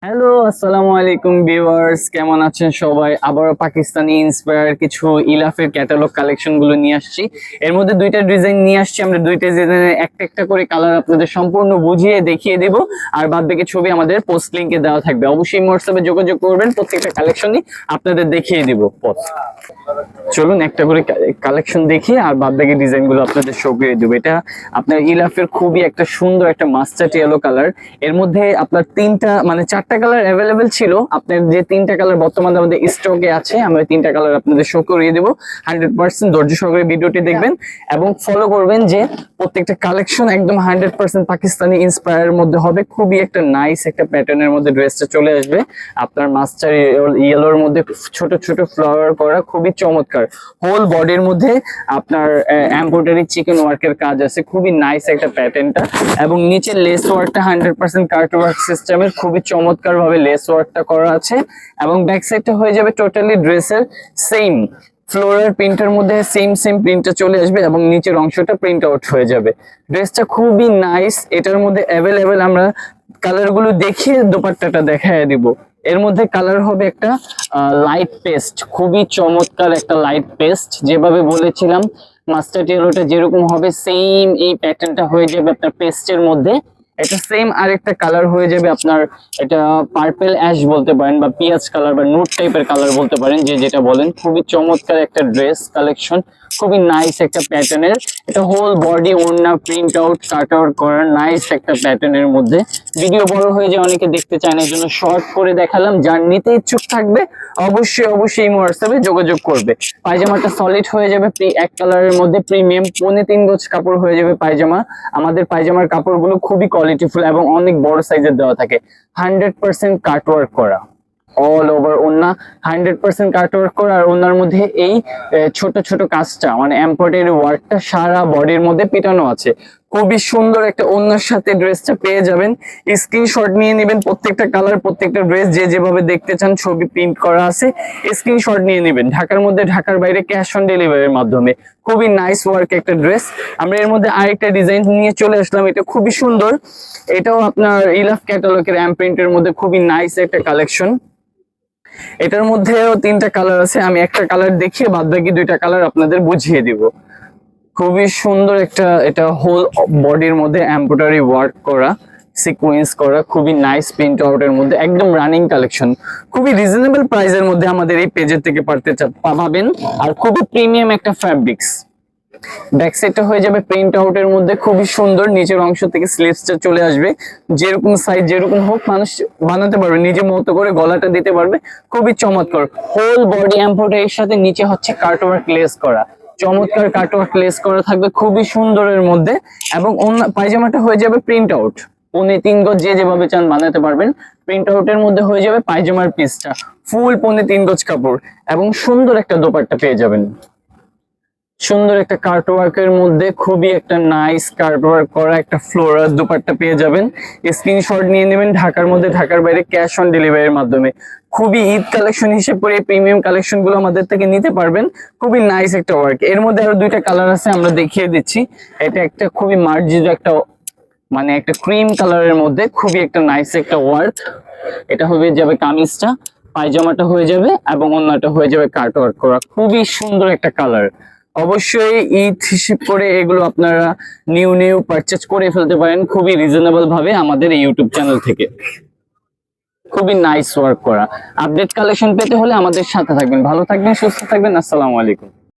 Hello, আসসালামু আলাইকুম viewers, কেমন আছেন সবাই? আবারও পাকিস্তানি ইন্সপায়ার কিছু ইলাফের ক্যাটালগ কালেকশন গুলো নিয়ে আসছি। এর মধ্যে দুইটা ডিজাইন নিয়ে আসছি আমরা, দুইটা ডিজাইনের একটা একটা করে কালার আপনাদের সম্পূর্ণ বুঝিয়ে দেখিয়ে দেব। আর বাদ বাকি ছবি আমাদের পোস্ট লিংকে দেওয়া থাকবে, অবশ্যই হোয়াটসঅ্যাপে যোগাযোগ করবেন, প্রত্যেকটা কালেকশনই আপনাদের দেখিয়ে দিব। চলুন একটা করে কালেকশন দেখি আর বাদ বাকি ডিজাইন গুলো আপনাদের শো করে দেবো। এটা আপনার ইলাফের খুবই একটা সুন্দর একটা মাস্টার্ড ইয়েলো কালার। এর মধ্যে আপনার চারটা কালার অ্যাভেলেবেল ছিল। আপনার যে তিনটা কালার বর্তমানে আমাদের স্টকে আছে, আমরা তিনটা কালার আপনাদের শো করিয়ে দেবো। 100% ধৈর্য সহকারে ভিডিওটি দেখবেন এবং ফলো করবেন যে প্রত্যেকটা কালেকশন একদম 100% পাকিস্তানি ইন্সপায়ারের মধ্যে হবে। খুবই একটা নাইস একটা প্যাটার্নের মধ্যে ড্রেসটা চলে আসবে। আপনার মাস্টার ইয়েলোর মধ্যে ছোট ছোট ফ্লাওয়ার করা, খুবই চমৎকার। হোল বডির মধ্যে আপনার এমব্রয়ডারি চিকেন ওয়ার্কের কাজ আছে, খুবই নাইস একটা প্যাটার্নটা। এবং নিচে লেস ওয়ার্কটা 100% কাট ওয়ার্ক সিস্টেমের, খুবই চমৎকার ভাবে লেস ওয়ার্কটা করা আছে। এবং ব্যাক সাইডটা হয়ে যাবে টোটালি ড্রেসের সেম ফ্লোরাল প্রিন্টের মধ্যে সেম প্রিন্টটা চলে আসবে এবং নিচের অংশটা প্রিন্ট আউট হয়ে যাবে। ড্রেসটা খুবই নাইস। এটার মধ্যে অ্যাভেলেবেল আমরা কালার গুলো দেখিয়ে দোপাট্টাটা দেখায় দিব। এর মধ্যে কালার হবে একটা লাইট পেস্ট, খুবই চমৎকার একটা লাইট পেস্ট। যেভাবে বলেছিলাম মাস্টার্ড ইয়েলোটা যেরকম হবে সেম এই প্যাটার্নটা হয়ে যাবে আপনার পেস্টের মধ্যে। এটা সেম আরেকটা কালার হয়ে যাবে আপনার, এটা পার্পল অ্যাশ বলতে পারেন বা পিয়াজ কালার বা নুট টাইপের কালার বলতে পারেন, যে যেটা বলেন। খুবই চমৎকার একটা ড্রেস কালেকশন, খুবই নাইস একটা প্যাটার্নের। এটা হোল বডি ওড়না প্রিন্ট আউট কাট আউট করার নাইস একটা প্যাটার্নের মধ্যে। ভিডিও বড় হয়ে যায়, অনেকে দেখতে চায় না, এর জন্য শর্ট করে দেখালাম। যার নিতে ইচ্ছুক থাকবে অবশ্যই হোয়াটসঅ্যাপে যোগাযোগ করবে। পায়জামাটা সলিড হয়ে যাবে এক কালারের মধ্যে, প্রিমিয়াম 3.5 গজ কাপড় হয়ে যাবে পায়জামা। আমাদের পায়জামার কাপড়গুলো খুবই কোয়ালিটিফুল এবং অনেক বড় সাইজের দেওয়া থাকে। 100% কাটওয়ার্ক করা, অল ওভার ওন্না 100% কাটওয়ার্ক করা। আর ওনার মধ্যে এই ছোট ছোট কাজটা মানে এমব্রয়ডারি ওয়ার্কটা সারা বডির মধ্যে পিটানো আছে। খুবই সুন্দর একটা ওন্নার সাথে ড্রেসটা পেয়ে যাবেন। স্ক্রিনশট নিয়ে নেবেন, প্রত্যেকটা কালার প্রত্যেকটা ড্রেস যে যেভাবে দেখতে চান ছবি প্রিন্ট করা আছে, স্ক্রিনশট নিয়ে নেবেন। ঢাকার মধ্যে ঢাকার বাইরে ক্যাশ অন ডেলিভারির মাধ্যমে। খুবই নাইস ওয়ার্ক একটা ড্রেস। আমরা এর মধ্যে আরেকটা ডিজাইন নিয়ে চলে আসলাম, এটা খুবই সুন্দর। এটাও আপনার ইলাফ ক্যাটালগের প্রিন্টের মধ্যে খুবই নাইস একটা কালেকশন। এটার মধ্যেও তিনটা কালার আছে, আমি একটা কালার দেখিয়ে বাদ বাকি দুইটা কালার আপনাদের বুঝিয়ে দিব। খুবই সুন্দর একটা, এটা হোল বডির মধ্যে এমব্রয়ডারি ওয়ার্ক করা, সিকোয়েন্স করা, খুবই নাইস প্রিন্ট আউটের মধ্যে, একদম রানিং কালেকশন। খুবই রিজনেবল প্রাইসের মধ্যে আমাদের এই পেজের থেকে পাবেন। আর খুবই প্রিমিয়াম একটা ফ্যাব্রিক্স। ব্যাক সাইডটা হয়ে যাবে প্রিন্ট আউটের মধ্যে, খুবই সুন্দর। নিচের অংশ থেকে স্লিভসটা চলে আসবে, যেরকম সাইজ যেরকম হোক মানুষ বানাতে পারবে, নিজের মতো করে গলাটা দিতে পারবে। খুবই চমৎকার হোল বডি এমব্রয়ডারির সাথে নিচে হচ্ছে কাটওয়ার্ক লেস করা, চমৎকার কাটওয়ার্ক লেস করা থাকবে, খুবই সুন্দরের মধ্যে। এবং পায়জামাটা হয়ে যাবে প্রিন্ট আউট 3.5 গজ, যে যেভাবে চান বানাতে পারবেন। প্রিন্ট আউটের মধ্যে হয়ে যাবে পায়জামার পিসটা ফুল 3.5 গজ কাপড় এবং সুন্দর একটা দোপাট্টা পেয়ে যাবেন। সুন্দর একটা কার্টওয়ার্কের মধ্যে খুবই একটা নাইস কার্টওয়ার্ক করা একটা ফ্লোরাল দুপাট্টা পেয়ে যাবেন। স্ক্রিনশট নিয়ে নেবেন, ঢাকার মধ্যে ঢাকার বাইরে ক্যাশ অন ডেলিভারির মাধ্যমে। খুবই ঈদ কালেকশন হিসেবে করে প্রিমিয়াম কালেকশন গুলো আমাদের থেকে নিতে পারবেন। খুবই নাইস একটা ওয়ার্ক। এর মধ্যে আরো দুইটা কালার আছে, আমরা দেখিয়ে দিচ্ছি। এটা একটা খুবই মার্জিত একটা মানে একটা ক্রিম কালারের মধ্যে, খুবই একটা নাইস একটা ওয়ার্ক। এটা হয়ে যাবে কামিজটা, পায়জামাটা হয়ে যাবে এবং অন্যটা হয়ে যাবে কাটওয়ার্ক করা, খুবই সুন্দর একটা কালার। অবশ্যই ঈদ হিসেব করে এগুলো আপনারা নিউ পারচেজ করে ফেলতে পারেন খুবই রিজনেবল ভাবে আমাদের এই ইউটিউব চ্যানেল থেকে। খুবই নাইস ওয়ার্ক করা। আপডেট কালেকশন পেতে হলে আমাদের সাথে থাকবেন। ভালো থাকবেন, সুস্থ থাকবেন। আসসালামু আলাইকুম।